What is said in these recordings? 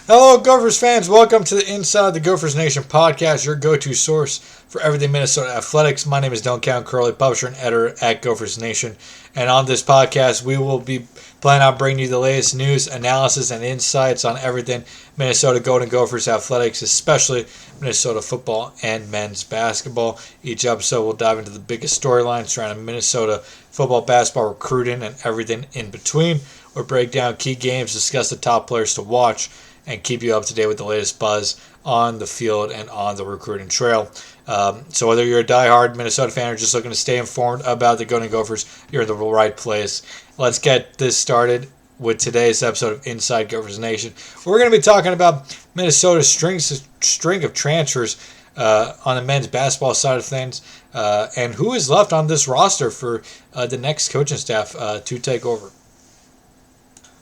Hello, Gophers fans. Welcome to the Inside the Gophers Nation podcast, your go-to source for everything Minnesota athletics. My name is Don't Count Curley, publisher and editor at Gophers Nation. And on this podcast, we will be planning on bringing you the latest news, analysis, and insights on everything Minnesota Golden Gophers athletics, especially Minnesota football and men's basketball. Each episode will dive into the biggest storylines surrounding Minnesota football, basketball, recruiting, and everything in between. We'll break down key games, discuss the top players to watch, and keep you up to date with the latest buzz on the field and on the recruiting trail. So whether you're a diehard Minnesota fan or just looking to stay informed about the Golden Gophers, you're in the right place. Let's get this started with today's episode of Inside Gophers Nation. We're going to be talking about Minnesota's string of transfers on the men's basketball side of things, and who is left on this roster for the next coaching staff to take over.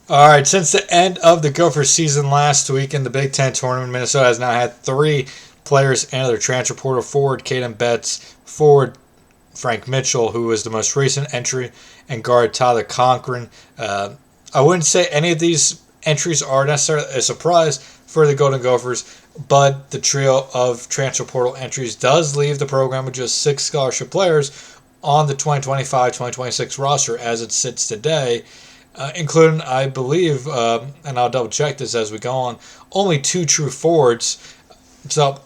All right, since the end of the Gophers season last week in the Big Ten tournament, Minnesota has now had 3 players enter their transfer portal. Forward Kadyn Betts, forward Frank Mitchell, who was the most recent entry, and guard Tyler Cochran. I wouldn't say any of these entries are necessarily a surprise for the Golden Gophers, but the trio of transfer portal entries does leave the program with just 6 scholarship players on the 2025-2026 roster as it sits today. Including, I believe, and I'll double check this as we go on, only 2 true forwards. So,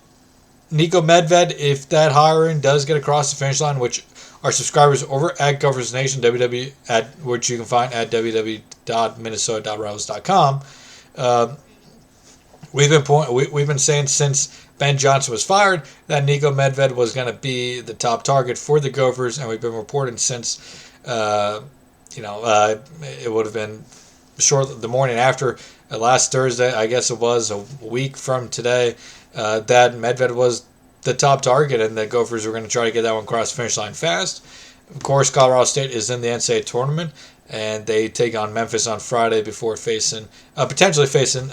Niko Medved, if that hiring does get across the finish line, which our subscribers over at Gophers Nation, which you can find at www.minnesota.rivals.com, we've been saying since Ben Johnson was fired that Niko Medved was going to be the top target for the Gophers, and we've been reporting since. It would have been the morning after last Thursday, I guess it was, a week from today, that Medved was the top target, and the Gophers were going to try to get that one across the finish line fast. Of course, Colorado State is in the NCAA tournament, and they take on Memphis on Friday before potentially facing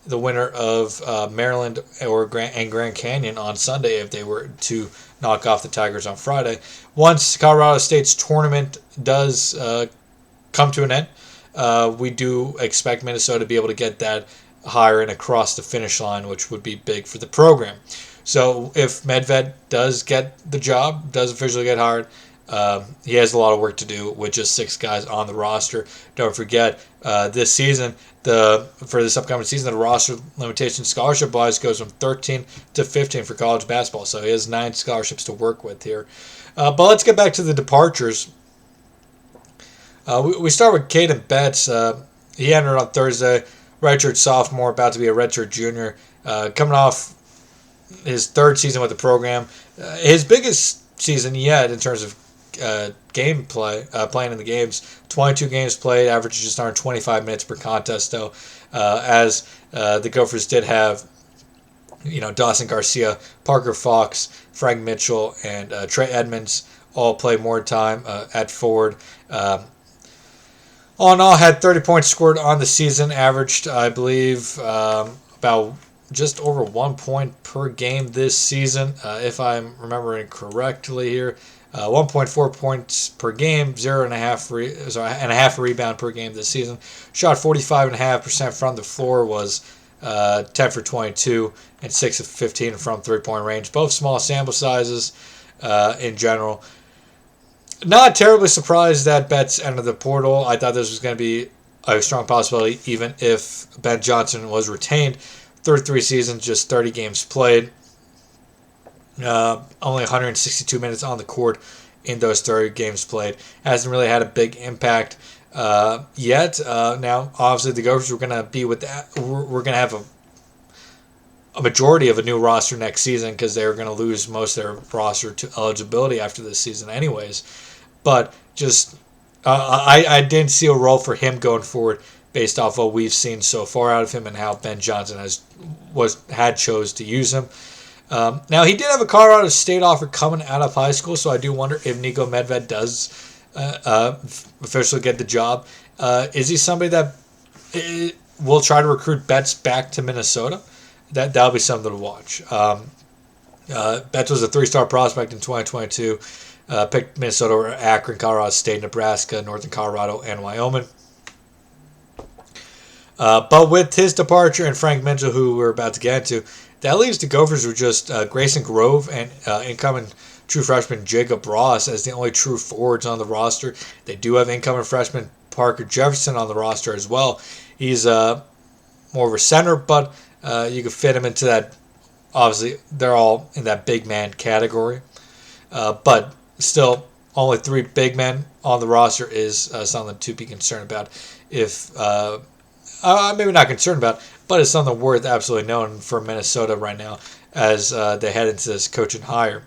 the winner of Maryland and Grand Canyon on Sunday if they were to knock off the Tigers on Friday. Once Colorado State's tournament does come to an end, we do expect Minnesota to be able to get that hiring across the finish line, which would be big for the program. So if Medved does get the job, does officially get hired, he has a lot of work to do with just 6 guys on the roster. Don't forget, this season, for this upcoming season, the roster limitation scholarship-wise goes from 13 to 15 for college basketball. So he has 9 scholarships to work with here. But let's get back to the departures. We start with Kadyn Betts. He entered on Thursday, redshirt sophomore, about to be a redshirt junior, coming off his 3rd season with the program. His biggest season yet in terms of game play, playing in the games. 22 games played, average just under 25 minutes per contest, though, as the Gophers did have, Dawson Garcia, Parker Fox, Frank Mitchell, and Trey Edmonds all play more time at forward. All in all, had 30 points scored on the season, averaged, I believe, about just over 1 point per game this season, if I'm remembering correctly here. 1.4 points per game, and a half rebound per game this season. Shot 45.5% from the floor, was 10 for 22 and 6 of 15 from 3-point range. Both small sample sizes in general. Not terribly surprised that Betts entered the portal. I thought this was going to be a strong possibility, even if Ben Johnson was retained. 33 seasons, just 30 games played. Only 162 minutes on the court in those 30 games played. Hasn't really had a big impact yet. Now, obviously, the Gophers were going to be with that. We're going to have a majority of a new roster next season because they're going to lose most of their roster to eligibility after this season, anyways. But just I didn't see a role for him going forward based off what we've seen so far out of him and how Ben Johnson had chose to use him. Now, he did have a Colorado State offer coming out of high school, so I do wonder if Niko Medved does officially get the job. Is he somebody that will try to recruit Betts back to Minnesota? That'll be something to watch. Betts was a 3-star prospect in 2022. Picked Minnesota over Akron, Colorado State, Nebraska, Northern Colorado, and Wyoming. But with his departure and Frank Mitchell, who we're about to get into, that leaves the Gophers with just Grayson Grove and incoming true freshman Jacob Ross as the only true forwards on the roster. They do have incoming freshman Parker Jefferson on the roster as well. He's more of a center, but you could fit him into that. Obviously, they're all in that big man category. But still, only 3 big men on the roster is something to be concerned about. If maybe not concerned about, but it's something worth absolutely knowing for Minnesota right now as they head into this coaching hire.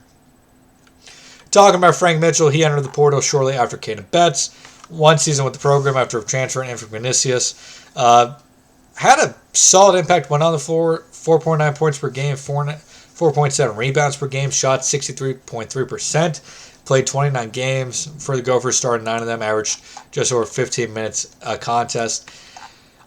Talking about Frank Mitchell, he entered the portal shortly after Kadyn Betts. 1 season with the program after transferring in from Vinicius. Had a solid impact, went on the floor, 4.9 points per game, 4.7 rebounds per game, shot 63.3%, played 29 games for the Gophers, started 9 of them, averaged just over 15 minutes a contest.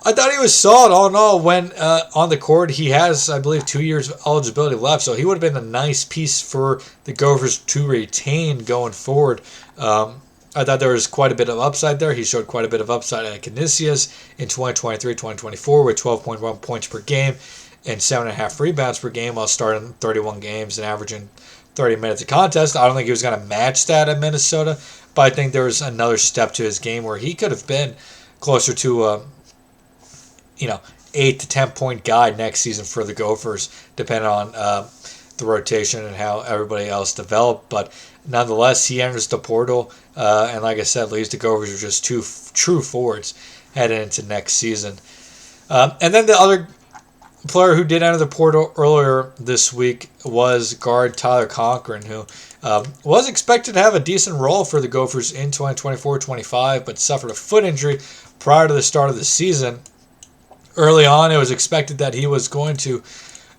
I thought he was solid all in all when on the court. He has, I believe, 2 years of eligibility left, so he would have been a nice piece for the Gophers to retain going forward. I thought there was quite a bit of upside there. He showed quite a bit of upside at Canisius in 2023-2024 with 12.1 points per game and 7.5 rebounds per game while starting 31 games and averaging 30 minutes a contest. I don't think he was going to match that at Minnesota, but I think there was another step to his game where he could have been closer to 8 to 10 point guy next season for the Gophers, depending on the rotation and how everybody else developed. But nonetheless, he enters the portal, and like I said, leaves the Gophers with just 2 true forwards heading into next season. And then the other player who did enter the portal earlier this week was guard Tyler Cochran, who was expected to have a decent role for the Gophers in 2024-25, but suffered a foot injury prior to the start of the season. Early on, it was expected that he was going to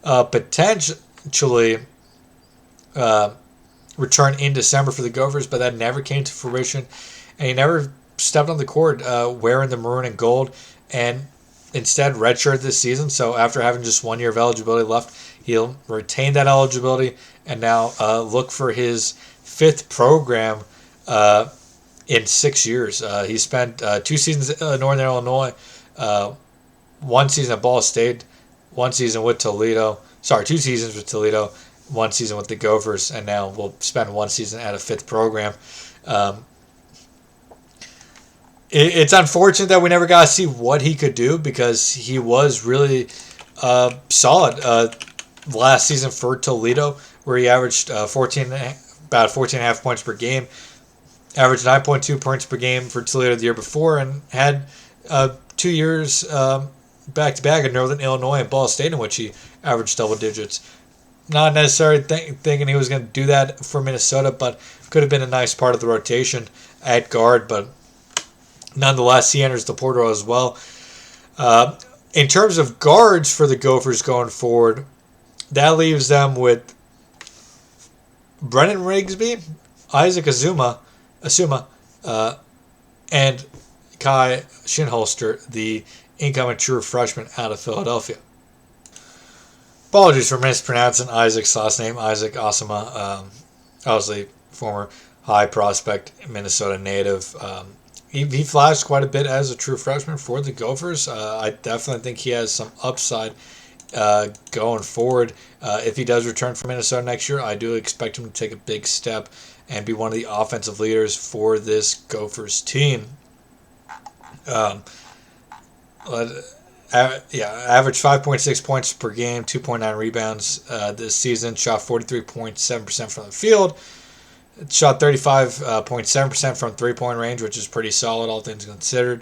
potentially return in December for the Gophers, but that never came to fruition, and he never stepped on the court wearing the maroon and gold, and instead redshirted this season. So after having just 1 year of eligibility left, he'll retain that eligibility and now look for his 5th program in 6 years. He spent 2 seasons at Northern Illinois, 1 season at Ball State, 1 season with Toledo. 2 seasons with Toledo, 1 season with the Gophers, and now we'll spend 1 season at a 5th program. It's unfortunate that we never got to see what he could do because he was really solid last season for Toledo, where he averaged about 14.5 points per game, averaged 9.2 points per game for Toledo the year before, and had 2 years back-to-back in Northern Illinois and Ball State in which he averaged double digits. Not necessarily thinking he was going to do that for Minnesota, but could have been a nice part of the rotation at guard, but nonetheless, he enters the portal as well. In terms of guards for the Gophers going forward, that leaves them with Brennan Rigsby, Isaac Asuma, and Kai Shinholster, the incoming true freshman out of Philadelphia. Apologies for mispronouncing Isaac's last name, Isaac Asuma. Obviously, former high prospect, Minnesota native. He flashed quite a bit as a true freshman for the Gophers. I definitely think he has some upside going forward. If he does return from Minnesota next year, I do expect him to take a big step and be one of the offensive leaders for this Gophers team. Averaged 5.6 points per game, 2.9 rebounds this season. Shot 43.7% from the field. Shot 35.7% from three-point range, which is pretty solid, all things considered.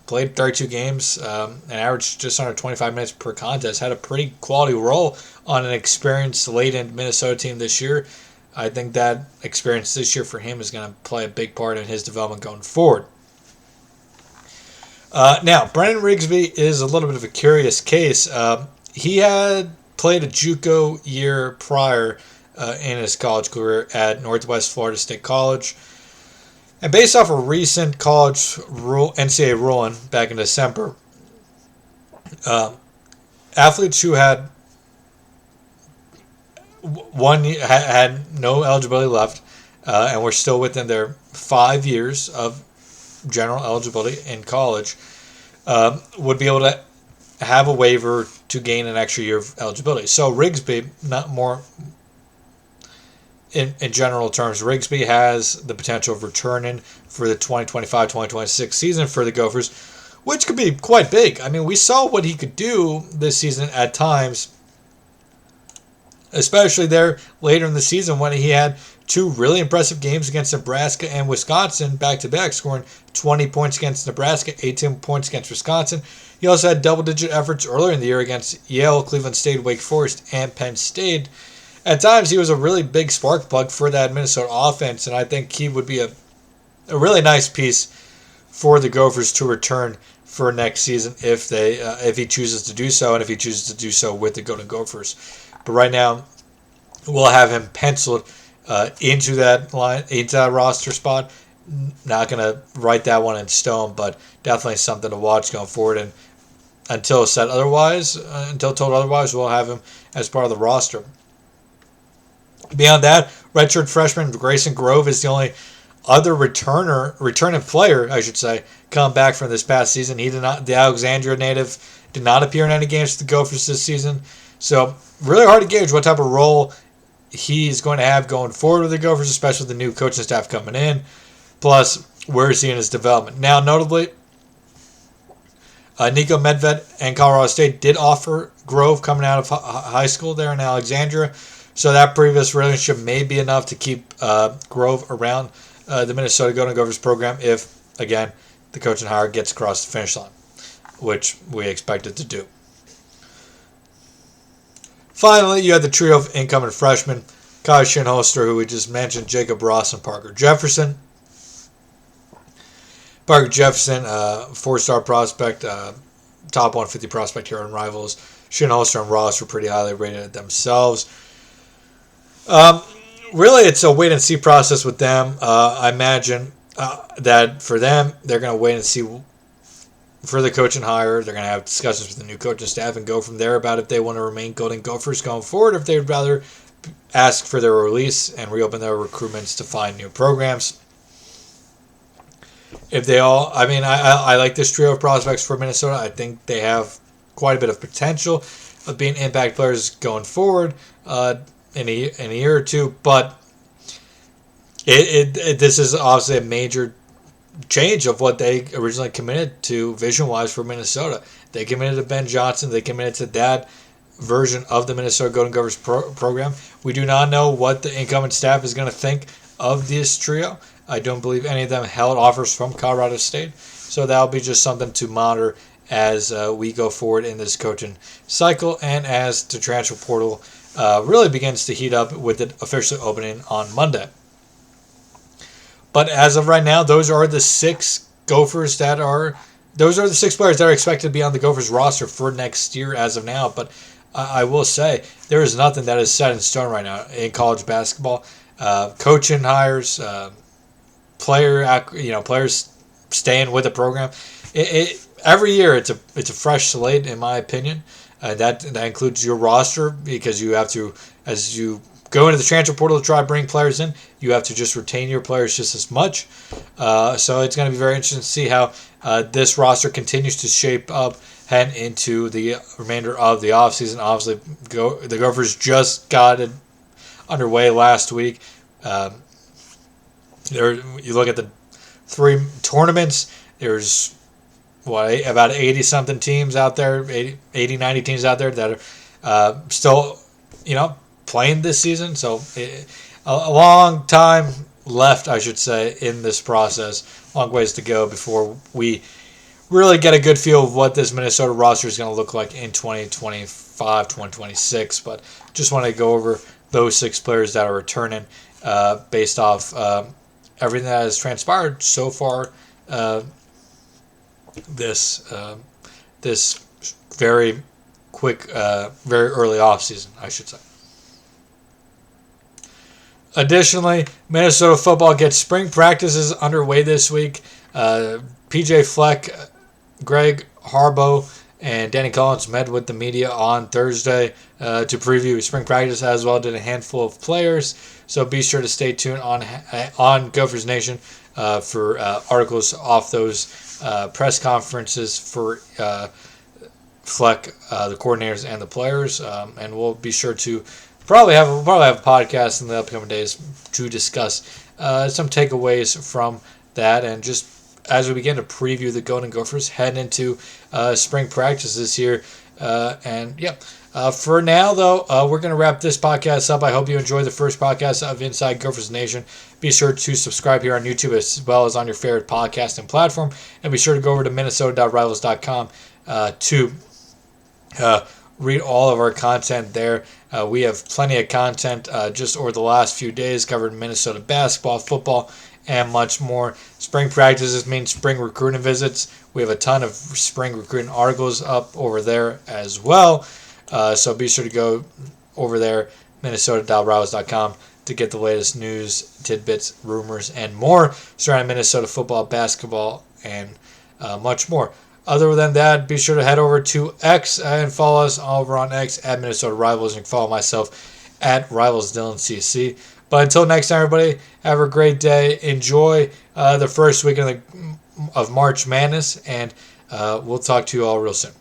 Played 32 games and averaged just under 25 minutes per contest. Had a pretty quality role on an experienced laden Minnesota team this year. I think that experience this year for him is going to play a big part in his development going forward. Now, Brennan Rigsby is a little bit of a curious case. He had played a JUCO year prior in his college career at Northwest Florida State College. And based off a recent college NCAA ruling back in December, athletes who had had no eligibility left and were still within their 5 years of general eligibility in college would be able to have a waiver to gain an extra year of eligibility. So Rigsby, not more in general terms, Rigsby has the potential of returning for the 2025-2026 season for the Gophers, which could be quite big. I mean, we saw what he could do this season at times, especially there later in the season when he had two really impressive games against Nebraska and Wisconsin back-to-back, scoring 20 points against Nebraska, 18 points against Wisconsin. He also had double-digit efforts earlier in the year against Yale, Cleveland State, Wake Forest, and Penn State. At times, he was a really big spark plug for that Minnesota offense, and I think he would be a really nice piece for the Gophers to return for next season if he chooses to do so, and if he chooses to do so with the Golden Gophers. But right now, we'll have him penciled into that roster spot. Not going to write that one in stone, but definitely something to watch going forward. And until told otherwise, we'll have him as part of the roster. Beyond that, redshirt freshman Grayson Grove is the only other returning player, I should say, come back from this past season. The Alexandria native did not appear in any games for the Gophers this season. So really hard to gauge what type of role he's going to have going forward with the Gophers, especially with the new coaching staff coming in. Plus, where is he in his development? Now, notably, Nico Medved and Colorado State did offer Grove coming out of high school there in Alexandria. So that previous relationship may be enough to keep Grove around the Minnesota Golden Gophers program if, again, the coaching hire gets across the finish line, which we expect it to do. Finally, you had the trio of incoming freshmen, Kai Shinholster, who we just mentioned, Jacob Ross, and Parker Jefferson. Parker Jefferson, four-star prospect, top 150 prospect here on Rivals. Shinholster and Ross were pretty highly rated themselves. Really, it's a wait-and-see process with them. I imagine that for them, they're going to wait and see for the coaching hire. They're going to have discussions with the new coaching staff and go from there about if they want to remain Golden Gophers going forward, or if they'd rather ask for their release and reopen their recruitments to find new programs. I like this trio of prospects for Minnesota. I think they have quite a bit of potential of being impact players going forward in a year or two, but this is obviously a major change of what they originally committed to vision-wise for Minnesota. They committed to Ben Johnson. They committed to that version of the Minnesota Golden Gophers program. We do not know what the incumbent staff is going to think of this trio. I don't believe any of them held offers from Colorado State, so that'll be just something to monitor as we go forward in this coaching cycle and as the transfer portal really begins to heat up with it officially opening on Monday. But as of right now, those are the six players that are expected to be on the Gophers roster for next year as of now. But I will say there is nothing that is set in stone right now in college basketball. Coaching hires, players staying with the program. Every year it's a fresh slate, in my opinion. That includes your roster, because you have to, as you go into the transfer portal to try to bring players in, you have to just retain your players just as much. So it's going to be very interesting to see how this roster continues to shape up heading into the remainder of the offseason. Obviously, the Gophers just got it underway last week. You look at the three tournaments, there's about 80-something teams out there, 80, 90 teams out there that are still, playing this season. So a long time left, I should say, in this process. Long ways to go before we really get a good feel of what this Minnesota roster is going to look like in 2025, 2026. But just want to go over those six players that are returning based off everything that has transpired so far this very quick, very early offseason, I should say. Additionally, Minnesota football gets spring practices underway this week. PJ Fleck, Greg Harbaugh, and Danny Collins met with the media on Thursday to preview spring practice, as well did a handful of players. So be sure to stay tuned on Gophers Nation for articles off those press conferences for Fleck, the coordinators, and the players. And we'll be sure to probably have a podcast in the upcoming days to discuss some takeaways from that, and just as we begin to preview the Golden Gophers head into spring practice this year. For now, though, we're going to wrap this podcast up. I hope you enjoyed the first podcast of Inside Gophers Nation. Be sure to subscribe here on YouTube as well as on your favorite podcasting platform. And be sure to go over to minnesota.rivals.com to read all of our content there. We have plenty of content just over the last few days covered Minnesota basketball, football, and much more. Spring practices mean spring recruiting visits. We have a ton of spring recruiting articles up over there as well. So be sure to go over there, minnesota.rivals.com, to get the latest news, tidbits, rumors, and more surrounding Minnesota football, basketball, and much more. Other than that, be sure to head over to X and follow us over on X at Minnesota Rivals. You can follow myself at RivalsDylanCC. But until next time, everybody, have a great day. Enjoy the first weekend of March Madness, and we'll talk to you all real soon.